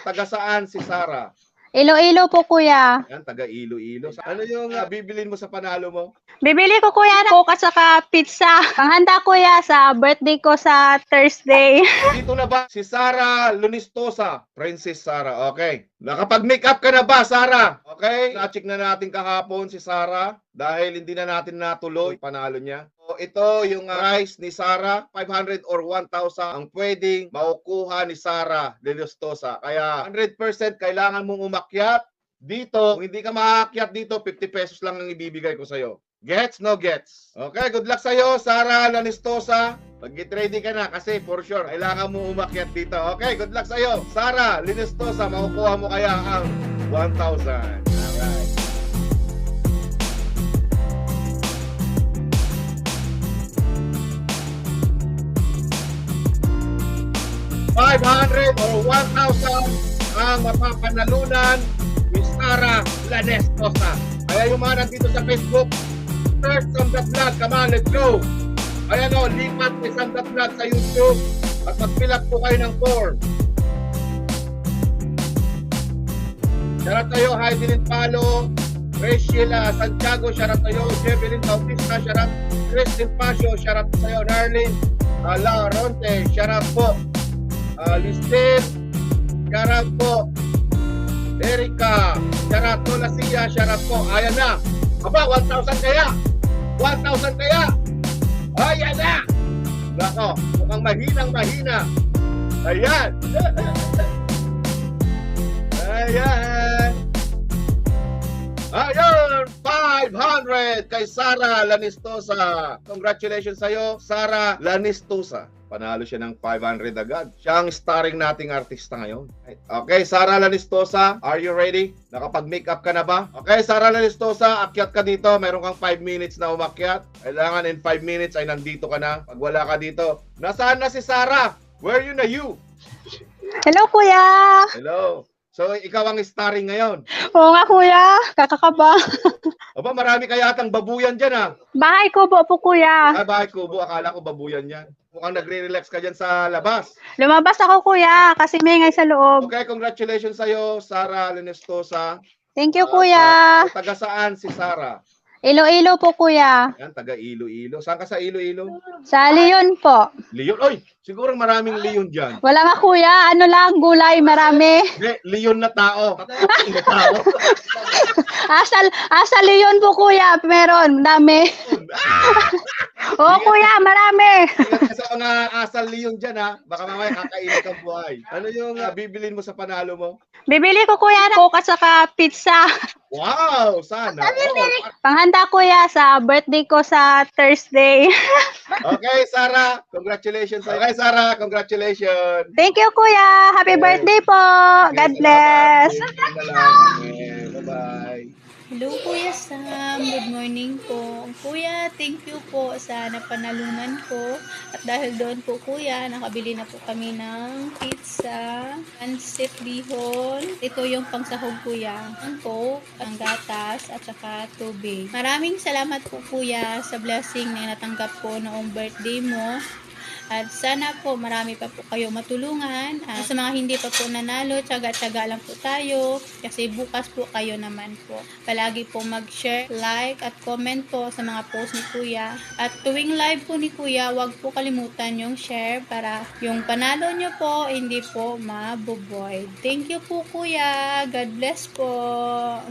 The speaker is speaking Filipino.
Taga saan si Sarah? Iloilo po, kuya. Yan, taga Iloilo. Ano yung bibilin mo sa panalo mo? Bibili ko, kuya, ng coke at saka pizza. Panghanda, kuya, sa birthday ko sa Thursday. Dito na ba si Sarah Lunistosa? Princess Sarah, okay. Nakapag-make up ka na ba, Sarah? Okay? Na-check na natin kahapon si Sarah dahil hindi na natin natuloy panalo niya. So, ito yung price ni Sarah, 500 or 1,000 ang pwedeng makukuha ni Sarah Lunistosa. Kaya 100% kailangan mong umakyat dito. Kung hindi ka makaakyat dito, 50 pesos lang ang ibibigay ko sa'yo. Gets? No gets? Okay, good luck sa'yo, Sarah Lanistosa. Mag-get ready ka na kasi for sure, kailangan mo umakyat dito. Okay, good luck sa'yo. Sarah Lanistosa, makukuha mo kaya ang 1,000. Alright. $500 or 1,000 ang mapapanalunan ni Sarah Lanistosa. Kaya yung mga nandito sa Facebook, search Sanda Vlog, come on, let's go. Ayan o, lipat ni Sanda Vlog sa YouTube at mag-fill up po kayo ng form. Shoutout tayo, Heidelin Palo, Rachel Santiago, shoutout tayo, Jevelyn Bautista, shoutout, Christine Pasio, shoutout tayo, Narlin La Ronte, shoutout po, Listel, shoutout po, Erika, shoutout po, Lasia, shoutout po, ayan na. Aba, 1,000 kaya? 1,000 kaya? Ayan na! Nako, mukhang mahinang-mahina. Ayan! Ayan! Ayan! 500 kay Sarah Lanistosa. Congratulations sa'yo, Sarah Lanistosa. Panalo siya ng 500 agad. Siya ang starring nating artista ngayon. Okay, Sarah Lanistosa, are you ready? Nakapag-make up ka na ba? Okay, Sarah Lanistosa, akyat ka dito. Meron kang 5 minutes na umakyat. Kailangan in 5 minutes ay nandito ka na. Pag wala ka dito, nasaan na si Sarah? Where you na you? Hello, kuya. Hello. So, ikaw ang starring ngayon. Oo nga, kuya. Kakakaba. Aba, marami kaya atang babuyan dyan ah. Bahay ko po, kuya. Ah, bakit kubo? Akala ko babuyan yan. Mukhang nagre-relax ka dyan sa labas. Lumabas ako, kuya, kasi may ngay sa loob. Okay, congratulations sa'yo, Sarah Lanistosa. Thank you, kuya. Taga saan si Sarah? Iloilo po, kuya. Yan, taga Iloilo. Saan ka sa Iloilo? Sa Leon po. Leon? Oy, siguro maraming Leon dyan. Wala nga, kuya. Ano lang, gulay, marami. Hindi, Leon na tao. Na tao. Asa Leon po, kuya. Meron, dami. Oo, kuya, marami. Ingat ka sa mga asal Leon dyan ha. Baka mamaya kakainin kang buhay. Ano yung bibilin mo sa panalo mo? Bibili ko, kuya, ng coke at saka pizza. Wow, sana. Oh. Panghanda, kuya, sa birthday ko sa Thursday. Okay, Sarah. Congratulations. Okay, Sarah. Congratulations. Thank you, kuya. Happy birthday po. God bless. Okay, bye-bye. Hello, Kuya Sam. Good morning po. Kuya, thank you po sa napanalunan ko. At dahil doon po, Kuya, nakabili na po kami ng pizza, pancit bihon. Ito yung pangsahog, Kuya. Ang coke, ang gatas, at saka tubig. Maraming salamat po, Kuya, sa blessing na natanggap ko noong birthday mo. At sana po marami pa po kayo matulungan. Sa mga hindi pa po nanalo, tiyaga-tiyaga lang po tayo kasi bukas po kayo naman po. Palagi po mag-share, like at comment po sa mga post ni Kuya. At tuwing live po ni Kuya, wag po kalimutan yung share para yung panalo nyo po hindi po maboboid. Thank you po, Kuya. God bless po.